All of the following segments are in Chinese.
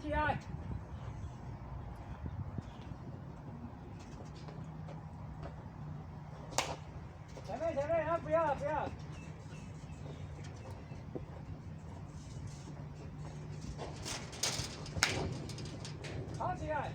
起来！前面，啊，不要不要！跑起来！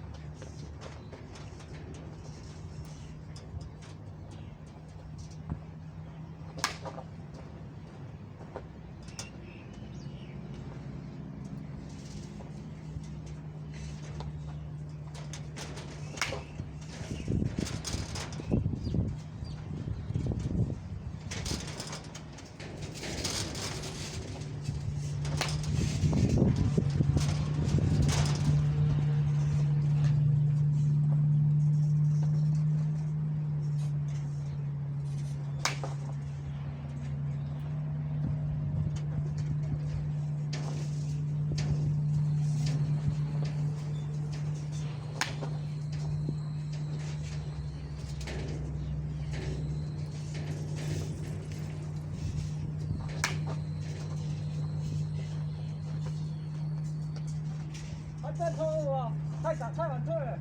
再拖我，太晚退了。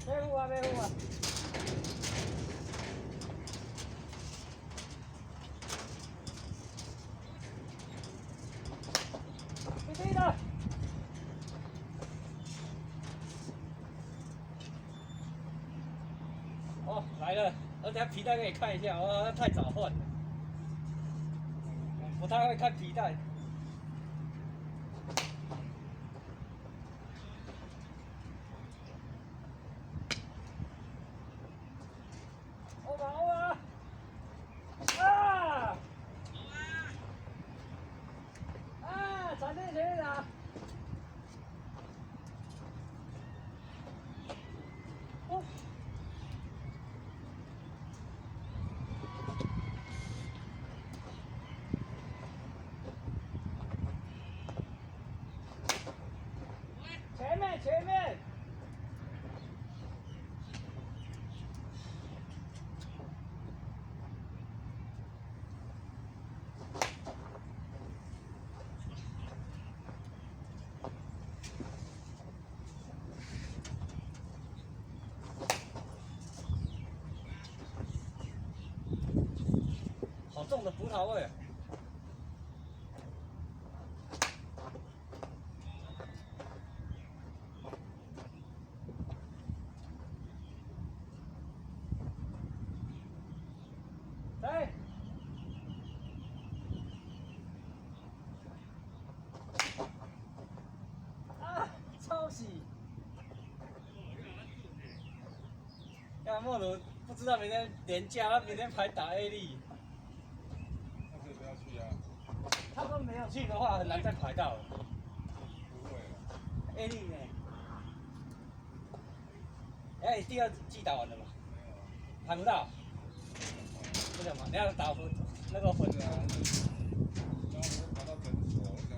别护啊！低低的。哦，来了，而且皮带给你看一下，哦，太早换了，不太会看皮带。闪电前面打。哦。前面。好重的葡萄味。来。啊，抄袭！亚莫鲁不知道明天连假，他明天排打 A 力。那可以不要去啊。他说没有去的话，很难再排到了。不会。A 力呢？哎，第二季打完了吗？没有啊。排不到。不想嘛？你要打分那个分啊。然后我跑到诊所，我想